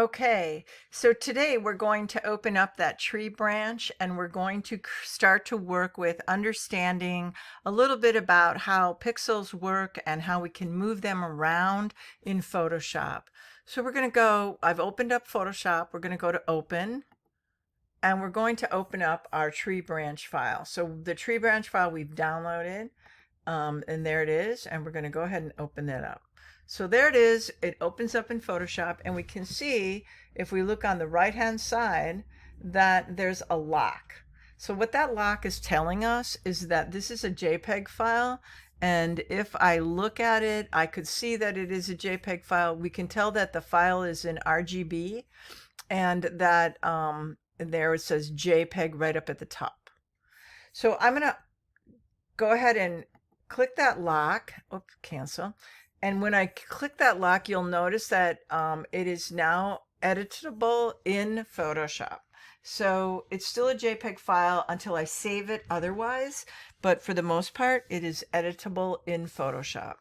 Okay, so today we're going to open up that tree branch and we're going to start to work with understanding a little bit about how pixels work and how we can move them around in Photoshop. So we're going to go, I've opened up Photoshop, we're going to go to Open, and we're going to open up our tree branch file. So the tree branch file we've downloaded, and there it is, and we're going to go ahead and open that up. So there it is. It opens up in Photoshop, and we can see if we look on the right hand side that there's a lock. So what that lock is telling us is that this is a JPEG file, and if I look at it, I could see that it is a JPEG file. We can tell that the file is in RGB, and that there it says JPEG right up at the top. So I'm going to go ahead and click that lock. Oops, cancel. And when I click that lock, you'll notice that it is now editable in Photoshop. So it's still a JPEG file until I save it otherwise, but for the most part, it is editable in Photoshop.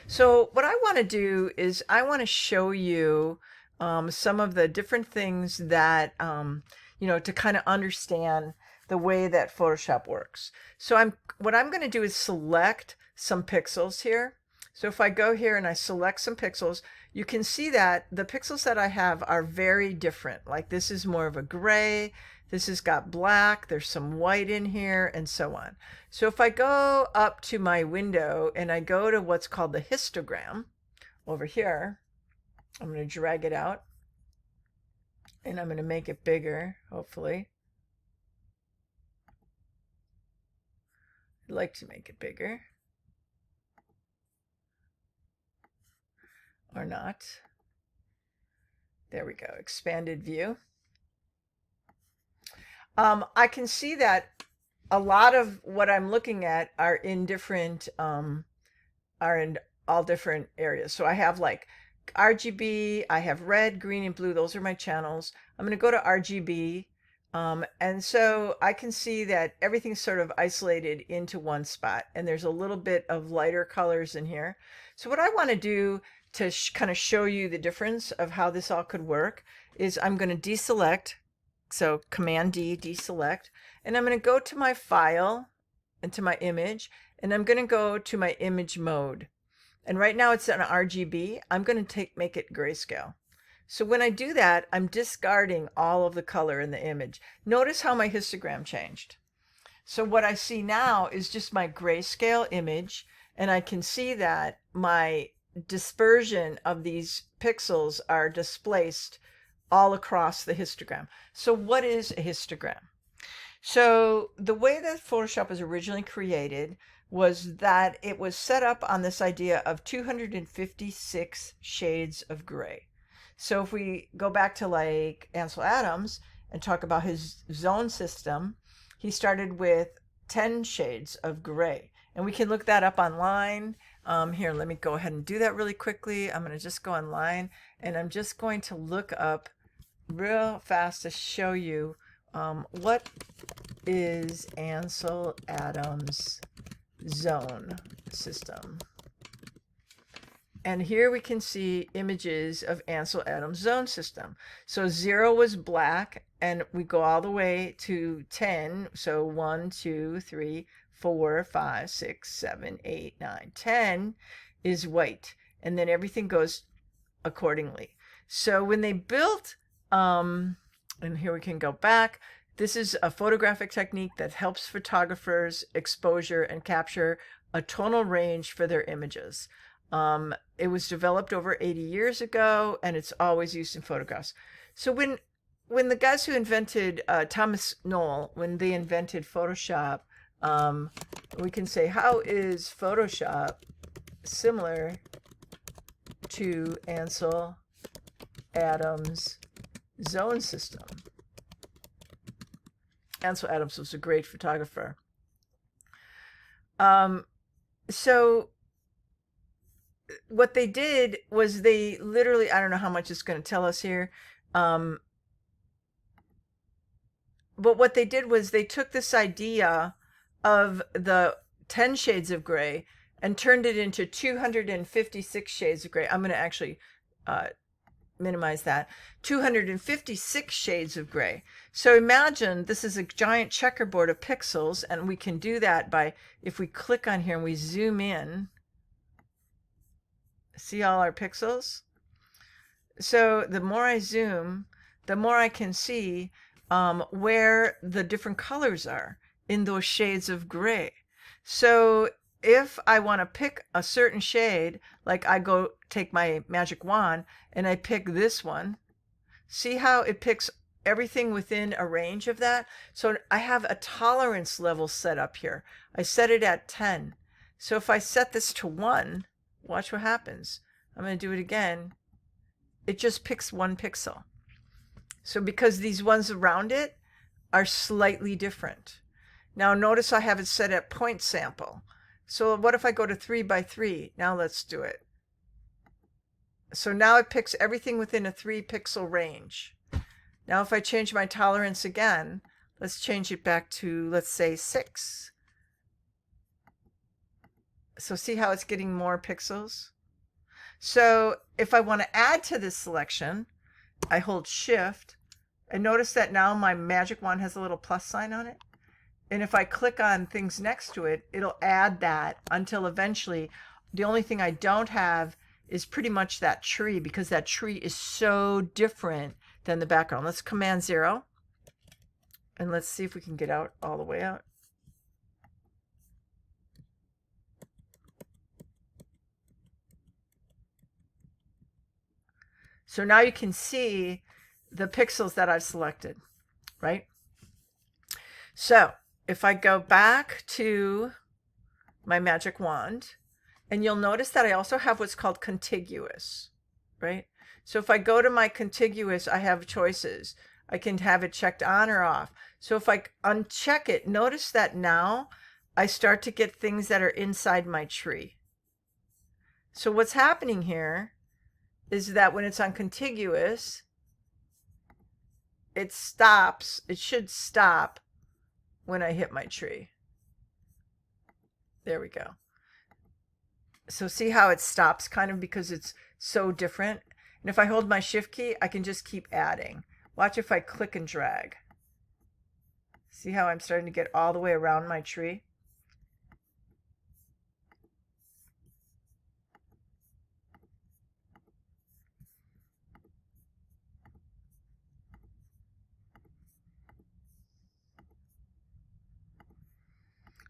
So what I want to do is I want to show you some of the different things that, to kind of understand the way that Photoshop works. So what I'm going to do is select some pixels here. So if I go here and I select some pixels, you can see that the pixels that I have are very different. Like this is more of a gray, this has got black, there's some white in here, and so on. So if I go up to my window and I go to what's called the histogram over here, I'm going to drag it out and I'm going to make it bigger, hopefully. I'd like to make it bigger. Or not. There we go, expanded view. I can see that a lot of what I'm looking at are in all different areas. So I have like RGB, I have red, green, and blue. Those are my channels. I'm going to go to RGB. And so I can see that everything's sort of isolated into one spot, and there's a little bit of lighter colors in here. So what I want to do to kind of show you the difference of how this all could work is I'm going to deselect. So Command D, deselect, and I'm going to go to my file and to my image, and I'm going to go to my image mode. And right now it's an RGB. I'm going to make it grayscale. So when I do that, I'm discarding all of the color in the image. Notice how my histogram changed. So what I see now is just my grayscale image, and I can see that my dispersion of these pixels are displaced all across the histogram. So what is a histogram? So the way that Photoshop was originally created was that it was set up on this idea of 256 shades of gray. So if we go back to like Ansel Adams and talk about his zone system, he started with 10 shades of gray. And we can look that up online. Here, let me go ahead and do that really quickly. I'm going to just go online and I'm just going to look up real fast to show you what is Ansel Adams zone system. And here we can see images of Ansel Adams zone system. So 0 was black, and we go all the way to 10. So 1, 2, 3, 4, 5, 6, 7, 8, 9, 10 is white. And then everything goes accordingly. So when they built, and here we can go back, this is a photographic technique that helps photographers exposure and capture a tonal range for their images. It was developed over 80 years ago, and it's always used in photographs. So when the guys who invented, Thomas Knoll, when they invented Photoshop, we can say, how is Photoshop similar to Ansel Adams zone system? Ansel Adams was a great photographer. So what they did was they literally, I don't know how much it's going to tell us here, but what they did was they took this idea of the 10 shades of gray and turned it into 256 shades of gray. I'm going to actually minimize that, 256 shades of gray. So imagine this is a giant checkerboard of pixels, and we can do that by, if we click on here and we zoom in, see all our pixels? So the more I zoom, the more I can see where the different colors are in those shades of gray. So if I want to pick a certain shade, like I go take my magic wand and I pick this one, see how it picks everything within a range of that? So I have a tolerance level set up here. I set it at 10. So if I set this to 1, watch what happens. I'm going to do it again. It just picks 1 pixel. So because these ones around it are slightly different. Now notice I have it set at point sample. So what if I go to 3 by 3? Now let's do it. So now it picks everything within a 3 pixel range. Now if I change my tolerance again, let's change it back to, let's say 6. So see how it's getting more pixels? So if I want to add to this selection, I hold Shift, and notice that now my magic wand has a little plus sign on it. And if I click on things next to it, it'll add that until eventually the only thing I don't have is pretty much that tree, because that tree is so different than the background. Let's Command 0 and let's see if we can get out all the way out. So now you can see the pixels that I've selected, right? So if I go back to my magic wand, and you'll notice that I also have what's called contiguous, right? So if I go to my contiguous, I have choices. I can have it checked on or off. So if I uncheck it, notice that now I start to get things that are inside my tree. So what's happening here is that when it's on contiguous, it stops. It should stop when I hit my tree. There we go. So see how it stops kind of because it's so different. And if I hold my Shift key, I can just keep adding. Watch if I click and drag. See how I'm starting to get all the way around my tree?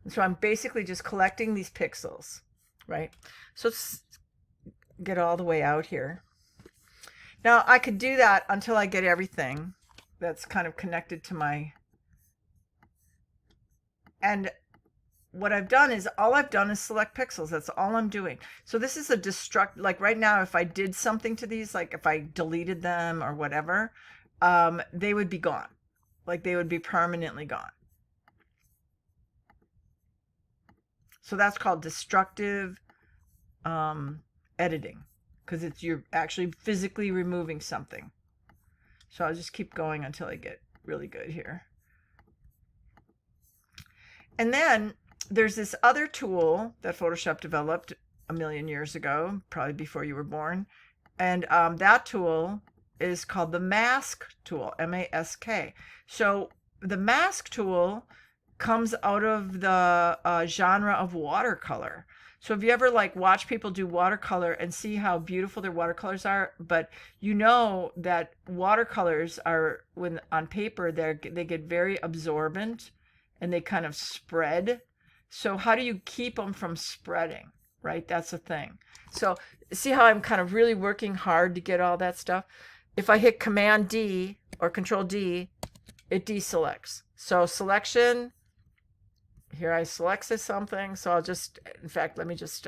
And so I'm basically just collecting these pixels, right? So let's get all the way out here. Now I could do that until I get everything that's kind of connected to my, and what I've done is all I've done is select pixels. That's all I'm doing. So this is a destruct, like right now, if I did something to these, like if I deleted them or whatever, they would be gone. Like they would be permanently gone. So that's called destructive editing, because it's you're actually physically removing something. So I'll just keep going until I get really good here. And then there's this other tool that Photoshop developed a million years ago, probably before you were born. And that tool is called the mask tool, M-A-S-K. So the mask tool comes out of the genre of watercolor. So if you ever like watch people do watercolor and see how beautiful their watercolors are, but you know that watercolors are, when on paper, they get very absorbent and they kind of spread. So how do you keep them from spreading, right? That's the thing. So see how I'm kind of really working hard to get all that stuff? If I hit Command D or Control D, it deselects. So selection, here I selected something. So I'll just, in fact, let me just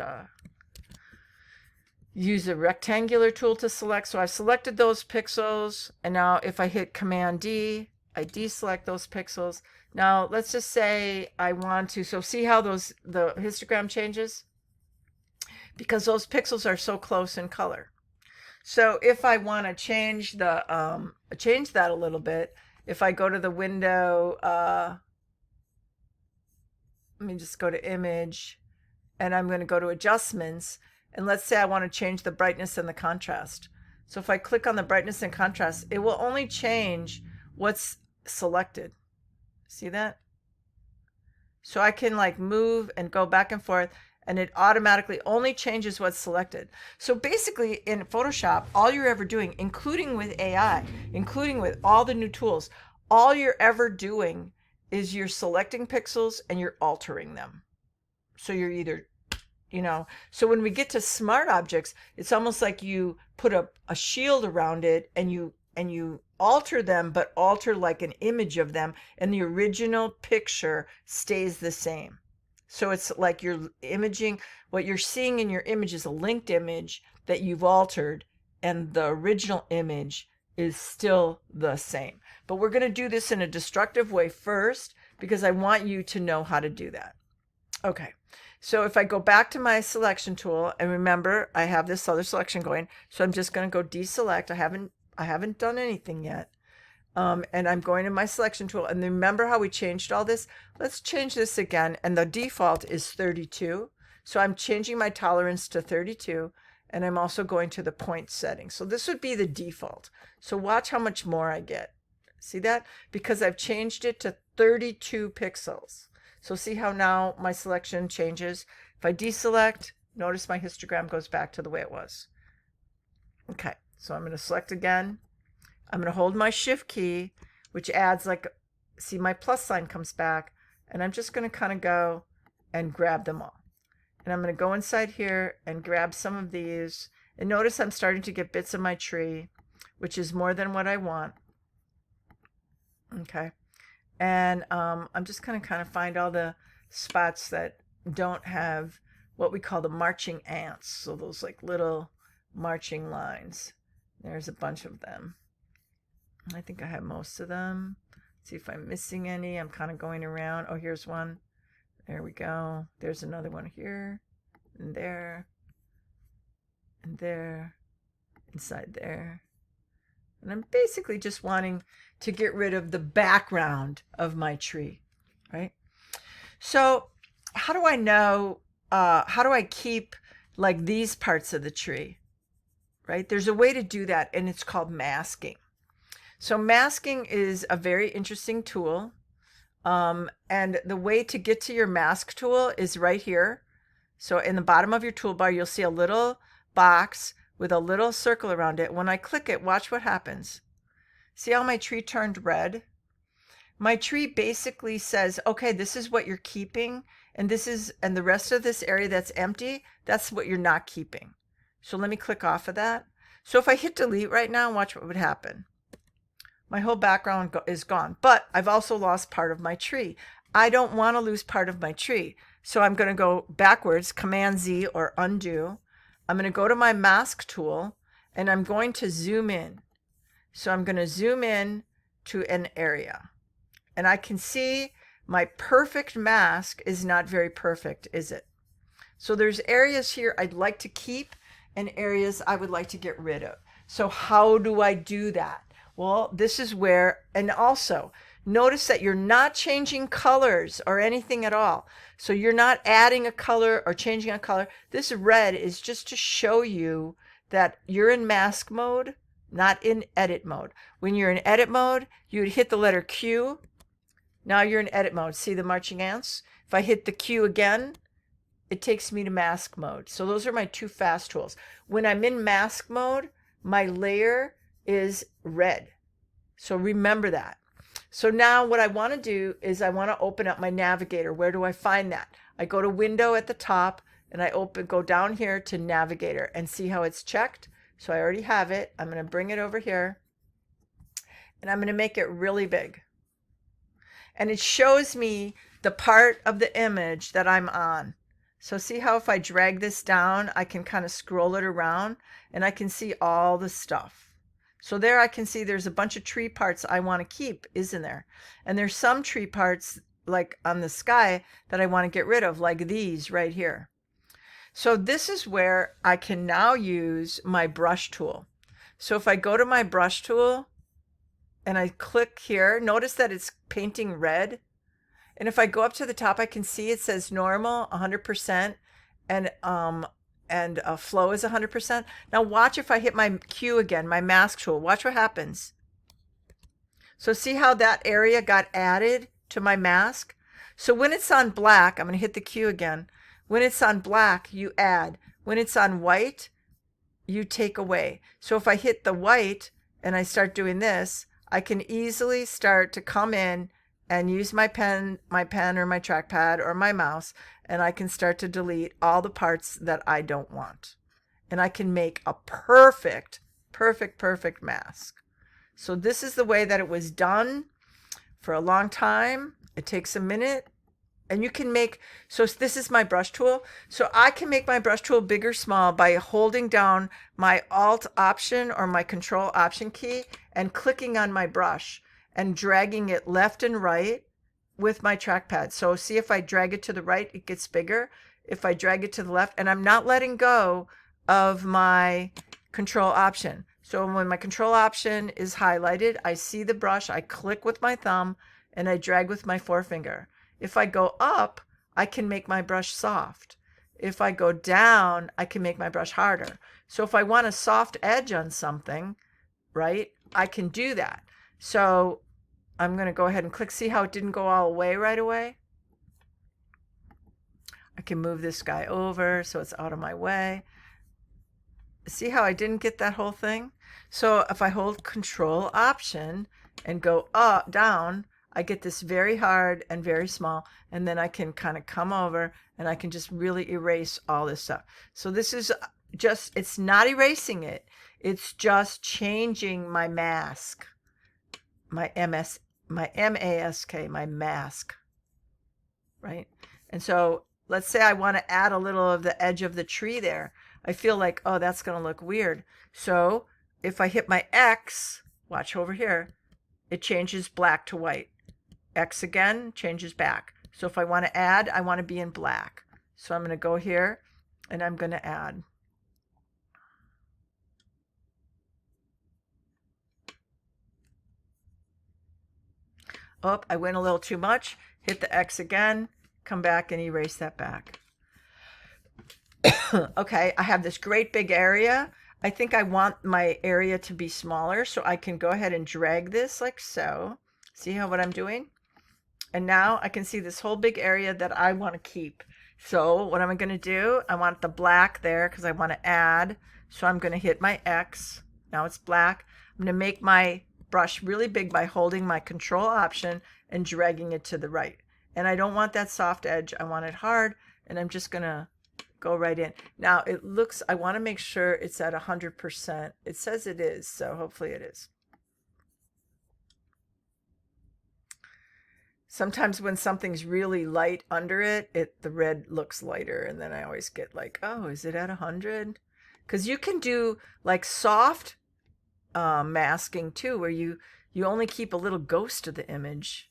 use a rectangular tool to select. So I've selected those pixels. And now if I hit Command D, I deselect those pixels. Now let's just say I want to, so see how the histogram changes? Because those pixels are so close in color. So if I want to change the change that a little bit, if I go to the window, let me just go to image, and I'm going to go to adjustments, and let's say I want to change the brightness and the contrast. So if I click on the brightness and contrast, it will only change what's selected. See that? So I can like move and go back and forth, and it automatically only changes what's selected. So basically in Photoshop, all you're ever doing, including with AI, including with all the new tools, all you're ever doing is you're selecting pixels and you're altering them. So you're either, so when we get to smart objects, it's almost like you put a shield around it and you alter them, but alter like an image of them, and the original picture stays the same. So it's like you're imaging, what you're seeing in your image is a linked image that you've altered, and the original image is still the same. But we're going to do this in a destructive way first, because I want you to know how to do that. Okay. So if I go back to my selection tool, and remember I have this other selection going, so I'm just going to go deselect. I haven't done anything yet. And I'm going to my selection tool, and remember how we changed all this? Let's change this again, and the default is 32. So I'm changing my tolerance to 32, and I'm also going to the point setting. So this would be the default. So watch how much more I get. See that? Because I've changed it to 32 pixels. So see how now my selection changes? If I deselect, notice my histogram goes back to the way it was. Okay, so I'm going to select again. I'm going to hold my shift key, which adds like, see my plus sign comes back, and I'm just going to kind of go and grab them all. And I'm going to go inside here and grab some of these. And notice I'm starting to get bits of my tree, which is more than what I want. Okay. And I'm just going to kind of find all the spots that don't have what we call the marching ants. So those like little marching lines. There's a bunch of them. I think I have most of them. Let's see if I'm missing any. I'm kind of going around. Oh, here's one. There we go. There's another one here, and there, and there, inside there. And I'm basically just wanting to get rid of the background of my tree, right? So how do I know, how do I keep like these parts of the tree, right? There's a way to do that, and it's called masking. So masking is a very interesting tool. And the way to get to your mask tool is right here. So in the bottom of your toolbar, you'll see a little box with a little circle around it. When I click it, watch what happens. See how my tree turned red? My tree basically says, okay, this is what you're keeping, and the rest of this area that's empty, that's what you're not keeping. So let me click off of that. So if I hit delete right now, watch what would happen. My whole background is gone, but I've also lost part of my tree. I don't want to lose part of my tree. So I'm going to go backwards, Command Z or undo. I'm going to go to my mask tool, and I'm going to zoom in. So I'm going to zoom in to an area, and I can see my perfect mask is not very perfect, is it? So there's areas here I'd like to keep and areas I would like to get rid of. So how do I do that? Well, this is where, and also notice that you're not changing colors or anything at all. So you're not adding a color or changing a color. This red is just to show you that you're in mask mode, not in edit mode. When you're in edit mode, you would hit the letter Q. Now you're in edit mode. See the marching ants? If I hit the Q again, it takes me to mask mode. So those are my two fast tools. When I'm in mask mode, my layer is red. So remember that. So now what I want to do is I want to open up my navigator. Where do I find that? I go to window at the top, and I go down here to navigator and see how it's checked. So I already have it. I'm going to bring it over here, and I'm going to make it really big. And it shows me the part of the image that I'm on. So see how if I drag this down, I can kind of scroll it around, and I can see all the stuff. So there I can see there's a bunch of tree parts I want to keep, isn't there? And there's some tree parts like on the sky that I want to get rid of, like these right here. So this is where I can now use my brush tool. So if I go to my brush tool and I click here, notice that it's painting red. And if I go up to the top, I can see it says normal, 100%, and and flow is 100%. Now watch if I hit my Q again, my mask tool. Watch what happens. So see how that area got added to my mask? So when it's on black, I'm going to hit the Q again. When it's on black, you add. When it's on white, you take away. So if I hit the white and I start doing this, I can easily start to come in and use my pen or my trackpad or my mouse, and I can start to delete all the parts that I don't want. And I can make a perfect mask. So this is the way that it was done for a long time. It takes a minute. And you can make, so this is my brush tool. So I can make my brush tool big or small by holding down my Alt Option or my Control Option key and clicking on my brush and dragging it left and right with my trackpad. So see, if I drag it to the right, it gets bigger. If I drag it to the left, and I'm not letting go of my Control Option. So when my Control Option is highlighted, I see the brush, I click with my thumb, and I drag with my forefinger. If I go up, I can make my brush soft. If I go down, I can make my brush harder. So if I want a soft edge on something, right, I can do that. So I'm going to go ahead and click. See how it didn't go all away right away? I can move this guy over so it's out of my way. See how I didn't get that whole thing? So if I hold Control Option and go up, down, I get this very hard and very small, and then I can kind of come over and I can just really erase all this stuff. So this is just, it's not erasing it. It's just changing my mask, my mask, my mask, right? And so let's say I want to add a little of the edge of the tree there. I feel like, oh, that's going to look weird. So if I hit my X, watch over here, it changes black to white. X again, changes back. So if I want to add, I want to be in black. So I'm going to go here and I'm going to add. Oh, I went a little too much. Hit the X again, come back and erase that back. Okay, I have this great big area. I think I want my area to be smaller, so I can go ahead and drag this like so. See how what I'm doing? And now I can see this whole big area that I want to keep. So what am I going to do? I want the black there because I want to add. So I'm going to hit my X. Now it's black. I'm going to make my brush really big by holding my Control Option and dragging it to the right. And I don't want that soft edge. I want it hard. And I'm just going to go right in. Now it looks, I want to make sure it's at 100%. It says it is, so hopefully it is. Sometimes when something's really light under it, the red looks lighter, and then I always get like, oh, is it at 100? Because you can do like soft masking too, where you only keep a little ghost of the image.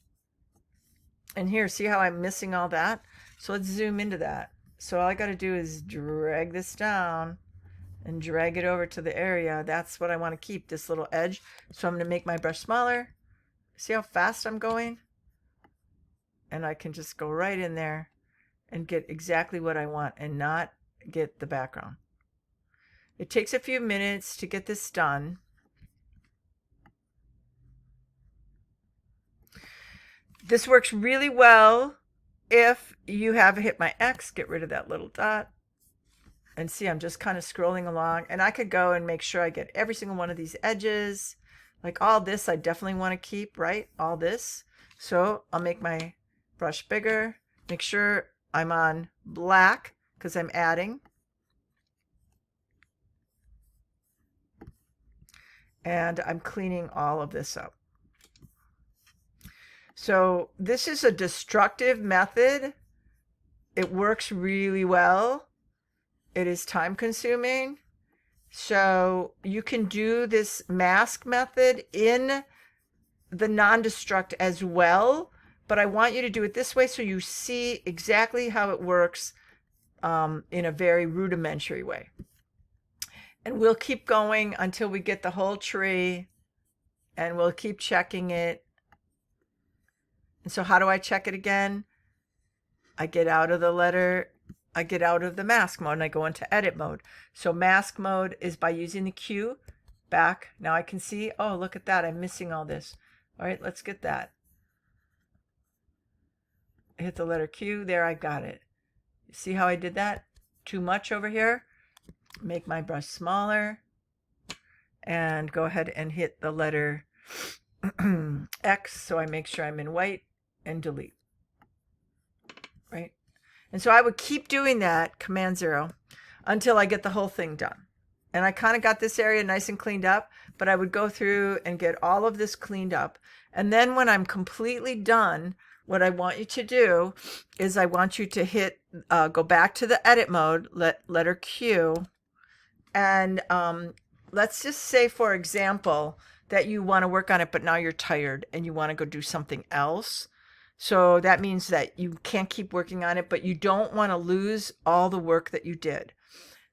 And here, see how I'm missing all that? So let's zoom into that. So all I got to do is drag this down and drag it over to the area. That's what I want to keep, this little edge. So I'm going to make my brush smaller. See how fast I'm going? And I can just go right in there and get exactly what I want and not get the background. It takes a few minutes to get this done. This works really well if you have hit my X, get rid of that little dot. And see, I'm just kind of scrolling along, and I could go and make sure I get every single one of these edges. Like all this, I definitely want to keep, right? All this. So I'll make my brush bigger, make sure I'm on black because I'm adding. And I'm cleaning all of this up. So this is a destructive method. It works really well. It is time consuming. So you can do this mask method in the non-destruct as well, but I want you to do it this way so you see exactly how it works in a very rudimentary way. And we'll keep going until we get the whole tree, and we'll keep checking it. And so how do I check it again? I get out of the letter I get out of the mask mode and I go into edit mode. So mask mode is by using the Q back. Now I can see, oh, look at that. I'm missing all this. All right, let's get that. Hit the letter Q. There, I got it. See how I did that? Too much over here. Make my brush smaller and go ahead and hit the letter X so I make sure I'm in white and delete. Right? And so I would keep doing that, Command 0, until I get the whole thing done. And I kind of got this area nice and cleaned up, but I would go through and get all of this cleaned up. And then when I'm completely done, what I want you to do is I want you to hit, go back to the edit mode, letter Q, and let's just say, for example, that you want to work on it, but now you're tired and you want to go do something else. So that means that you can't keep working on it, but you don't want to lose all the work that you did.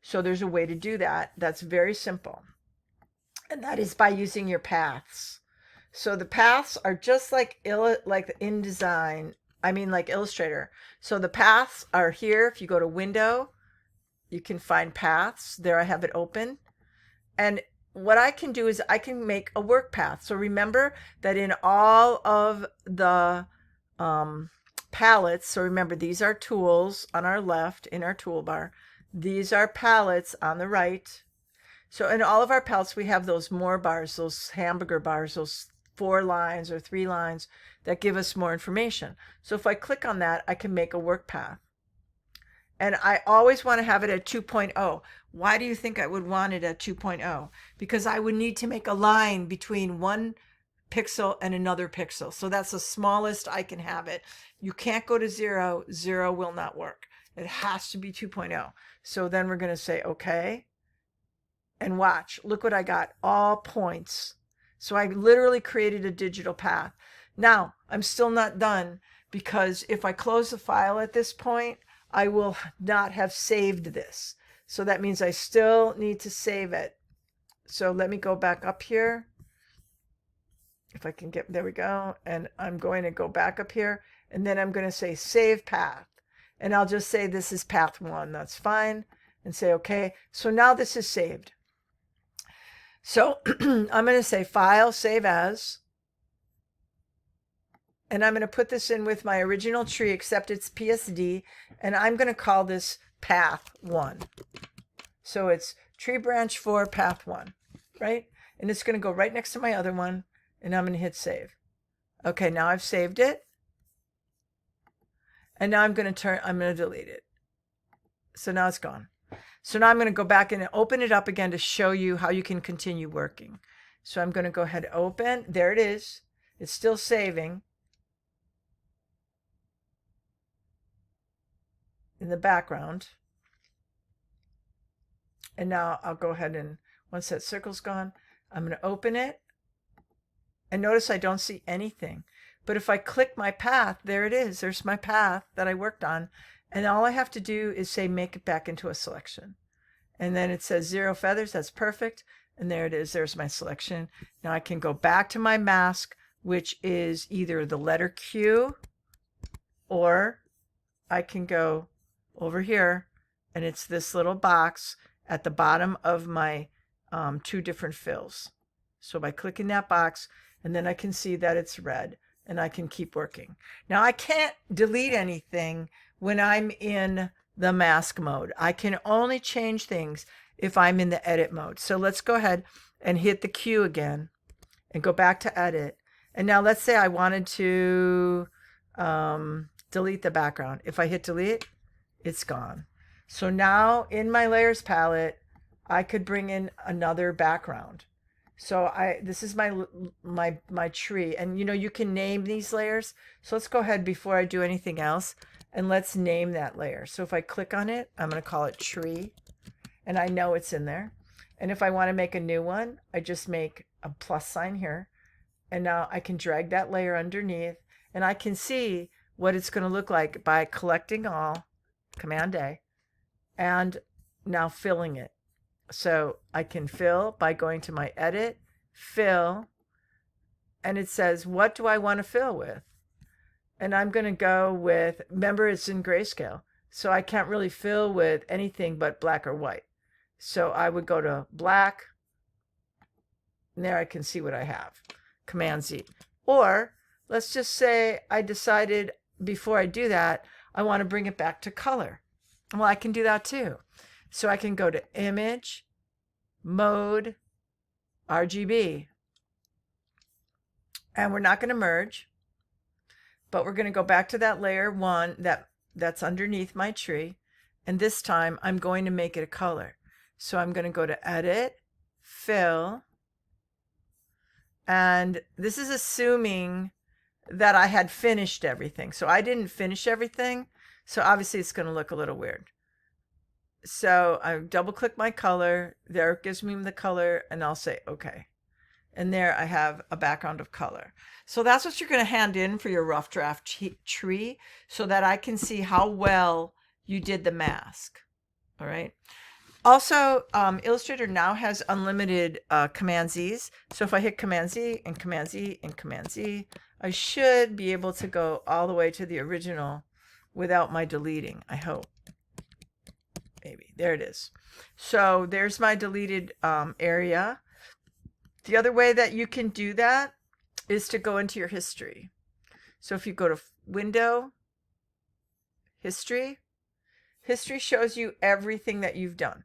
So there's a way to do that. That's very simple. And that is by using your paths. So the paths are just like InDesign. I mean, like Illustrator. So the paths are here. If you go to Window, you can find paths. There I have it open. And what I can do is I can make a work path. So remember that in all of the palettes, so remember these are tools on our left in our toolbar. These are palettes on the right. So in all of our palettes, we have those more bars, those hamburger bars, those 4 lines or 3 lines that give us more information. So if I click on that, I can make a work path. And I always want to have it at 2.0. Why do you think I would want it at 2.0? Because I would need to make a line between one pixel and another pixel. So that's the smallest I can have it. You can't go to 0. 0 will not work. It has to be 2.0. So then we're going to say, okay. And watch, look what I got, all points. So I literally created a digital path. Now, I'm still not done, because if I close the file at this point, I will not have saved this. So that means I still need to save it. So let me go back up here. If I can get, there we go. And I'm going to go back up here, and then I'm going to say save path. And I'll just say this is path 1. That's fine. And say okay. So now this is saved. So I'm going to say File, Save As. And I'm going to put this in with my original tree, except it's PSD. And I'm going to call this Path 1. So it's Tree Branch 4, Path 1, right? And it's going to go right next to my other one. And I'm going to hit Save. Okay, now I've saved it. And now I'm going to delete it. So now it's gone. So now I'm going to go back and open it up again to show you how you can continue working. So I'm going to go ahead and open. There it is. It's still saving in the background. And now I'll go ahead and, once that circle's gone, I'm going to open it. And notice I don't see anything. But if I click my path, there it is. There's my path that I worked on. And all I have to do is say make it back into a selection. And then it says 0 feathers. That's perfect. And there it is. There's my selection. Now I can go back to my mask, which is either the letter Q, or I can go over here, and it's this little box at the bottom of my 2 different fills. So by clicking that box, and then I can see that it's red, and I can keep working. Now I can't delete anything when I'm in the mask mode. I can only change things if I'm in the edit mode. So let's go ahead and hit the Q again and go back to edit. And now let's say I wanted to delete the background. If I hit delete, it's gone. So now in my layers palette, I could bring in another background. So this is my tree, and you can name these layers. So let's go ahead before I do anything else, and let's name that layer. So if I click on it, I'm going to call it tree, and I know it's in there. And if I want to make a new one, I just make a plus sign here, and now I can drag that layer underneath, and I can see what it's going to look like by collecting all, Command A, and now filling it. So I can fill by going to my edit, fill, and it says, what do I want to fill with? And I'm going to go with, remember it's in grayscale. So I can't really fill with anything but black or white. So I would go to black, and there I can see what I have. Command Z. Or let's just say I decided before I do that, I want to bring it back to color. Well, I can do that too. So I can go to Image, Mode, RGB. And we're not going to merge, but we're going to go back to that layer 1 that's underneath my tree. And this time I'm going to make it a color. So I'm going to go to Edit, Fill, and this is assuming that I had finished everything. So I didn't finish everything. So obviously it's going to look a little weird. So I double click my color. There it gives me the color, and I'll say okay. And there I have a background of color. So that's what you're going to hand in for your rough draft tree, so that I can see how well you did the mask. All right. Also, Illustrator now has unlimited Command Z's. So if I hit Command Z and Command Z and Command Z, I should be able to go all the way to the original without my deleting, I hope. Maybe. There it is. So there's my deleted area. The other way that you can do that is to go into your history. So if you go to Window, History, History shows you everything that you've done.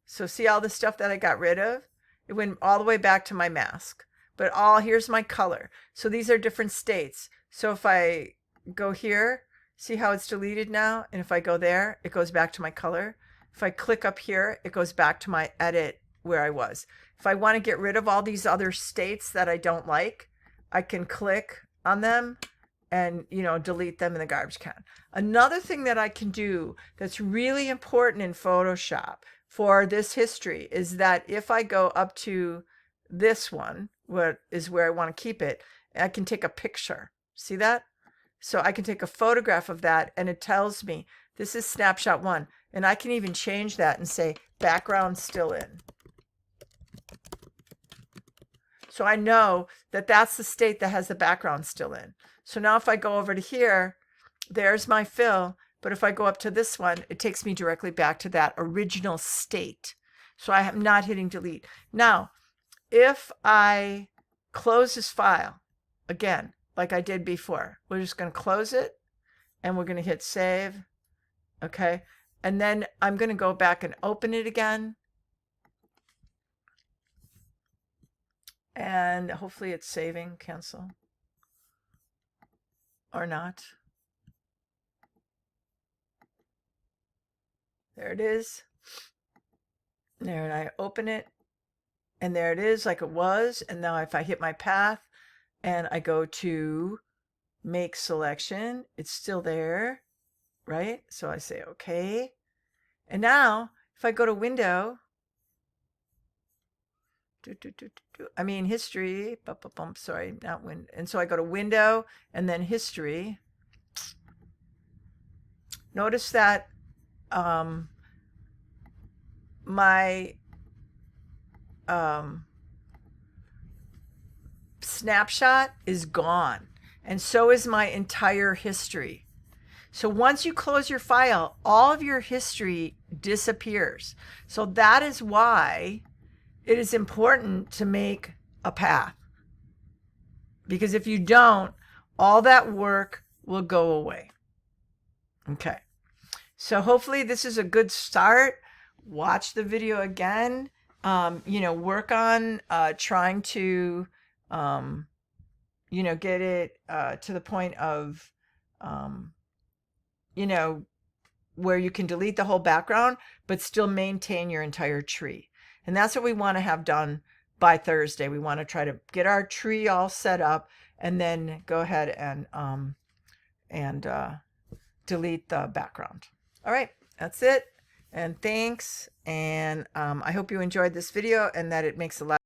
So see all the stuff that I got rid of? It went all the way back to my mask. But here's my color. So these are different states. So if I go here, see how it's deleted now? And if I go there, it goes back to my color. If I click up here, it goes back to my edit where I was. If I want to get rid of all these other states that I don't like, I can click on them and, delete them in the garbage can. Another thing that I can do that's really important in Photoshop for this history is that if I go up to this one, what is where I want to keep it, I can take a picture. See that? So I can take a photograph of that, and it tells me this is snapshot 1. And I can even change that and say background still in. So I know that that's the state that has the background still in. So now if I go over to here, there's my fill. But if I go up to this one, it takes me directly back to that original state. So I am not hitting delete. Now, if I close this file, again, like I did before, we're just going to close it, and we're going to hit save. Okay. And then I'm going to go back and open it again. And hopefully it's saving. Cancel. Or not. There it is. There, and I open it. And there it is like it was. And now if I hit my path and I go to make selection, it's still there, right? So I say okay. And now if I go to window, history, sorry, not win. And so I go to window and then history. Notice that my snapshot is gone, and so is my entire history. So once you close your file, all of your history disappears. So that is why it is important to make a path. Because if you don't, all that work will go away. Okay. So hopefully this is a good start. Watch the video again. Work on trying to, get it to the point of, where you can delete the whole background, but still maintain your entire tree. And that's what we want to have done by Thursday. We want to try to get our tree all set up and then go ahead and delete the background. All right, that's it. And thanks. And I hope you enjoyed this video and that it makes a lot